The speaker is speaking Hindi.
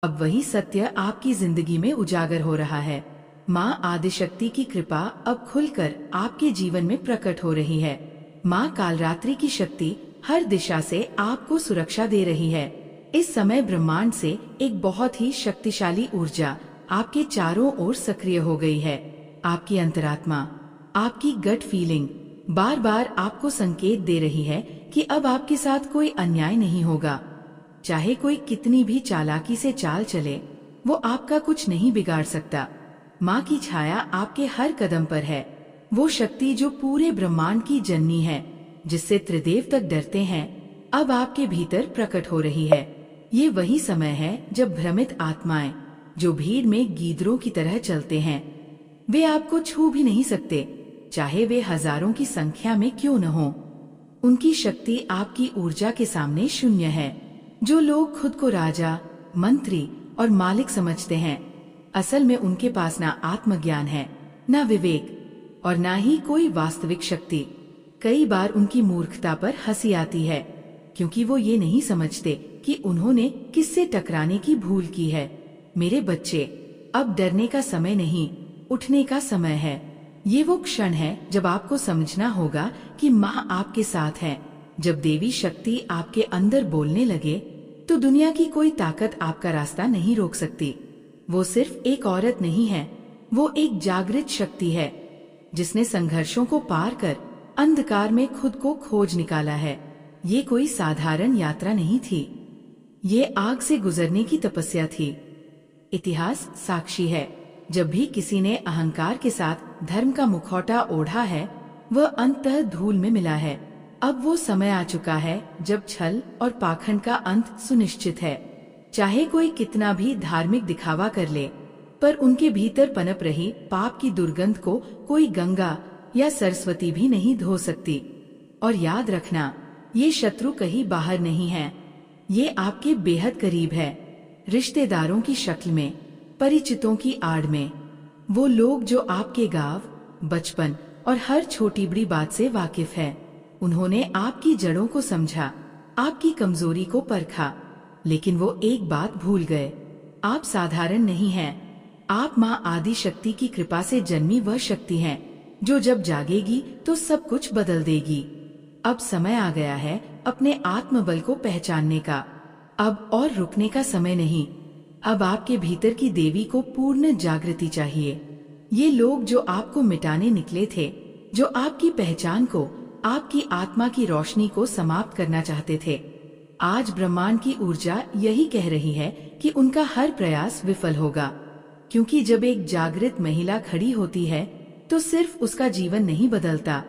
अब वही सत्य आपकी जिंदगी में उजागर हो रहा है। माँ आदिशक्ति की कृपा अब खुलकर आपके जीवन में प्रकट हो रही है। माँ कालरात्रि की शक्ति हर दिशा से आपको सुरक्षा दे रही है। इस समय ब्रह्मांड से एक बहुत ही शक्तिशाली ऊर्जा आपके चारों ओर सक्रिय हो गई है। आपकी अंतरात्मा, आपकी गट फीलिंग बार बार आपको संकेत दे रही है कि अब आपके साथ कोई अन्याय नहीं होगा। चाहे कोई कितनी भी चालाकी से चाल चले, वो आपका कुछ नहीं बिगाड़ सकता। माँ की छाया आपके हर कदम पर है। वो शक्ति जो पूरे ब्रह्मांड की जननी है, जिससे त्रिदेव तक डरते हैं, अब आपके भीतर प्रकट हो रही है। ये वही समय है जब भ्रमित आत्माएं, जो भीड़ में गीदड़ों की तरह चलते हैं, वे आपको छू भी नहीं सकते, चाहे वे हजारों की संख्या में क्यों न हो। उनकी शक्ति आपकी ऊर्जा के सामने शून्य है। जो लोग खुद को राजा, मंत्री और मालिक समझते हैं, असल में उनके पास ना आत्मज्ञान है, ना विवेक और ना ही कोई वास्तविक शक्ति। कई बार उनकी मूर्खता पर हंसी आती है, क्योंकि वो ये नहीं समझते कि उन्होंने किससे टकराने की भूल की है। मेरे बच्चे, अब डरने का समय नहीं, उठने का समय है। ये वो क्षण है जब आपको समझना होगा कि माँ आपके साथ है। जब देवी शक्ति आपके अंदर बोलने लगे, तो दुनिया की कोई ताकत आपका रास्ता नहीं रोक सकती। वो सिर्फ एक औरत नहीं है, वो एक जागृत शक्ति है, जिसने संघर्षों को पार कर अंधकार में खुद को खोज निकाला है। ये कोई साधारण यात्रा नहीं थी, ये आग से गुजरने की तपस्या थी। इतिहास साक्षी है, जब भी किसी ने अहंकार के साथ धर्म का मुखौटा ओढ़ा है, वह अंततः धूल में मिला है। अब वो समय आ चुका है जब छल और पाखंड का अंत सुनिश्चित है। चाहे कोई कितना भी धार्मिक दिखावा कर ले, पर उनके भीतर पनप रही पाप की दुर्गंध को कोई गंगा या सरस्वती भी नहीं धो सकती। और याद रखना, ये शत्रु कहीं बाहर नहीं है, ये आपके बेहद करीब है, रिश्तेदारों की शक्ल में, परिचितों की आड़ में। वो लोग जो आपके गांव, बचपन और हर छोटी बड़ी बात से वाकिफ है। उन्होंने आपकी जड़ों को समझा, आपकी कमजोरी को परखा, लेकिन वो एक बात भूल गए, आप साधारण नहीं हैं। आप माँ आदि शक्ति की कृपा से जन्मी वह शक्ति हैं, जो जब जागेगी तो सब कुछ बदल देगी। अब समय आ गया है अपने आत्मबल को पहचानने का। अब और रुकने का समय नहीं। अब आपके भीतर की देवी को पूर्ण जागृति चाहिए। ये लोग जो आपको मिटाने निकले थे, जो आपकी पहचान को, आपकी आत्मा की रोशनी को समाप्त करना चाहते थे, आज ब्रह्मांड की ऊर्जा यही कह रही है कि उनका हर प्रयास विफल होगा। क्योंकि जब एक जागृत महिला खड़ी होती है, तो सिर्फ उसका जीवन नहीं बदलता,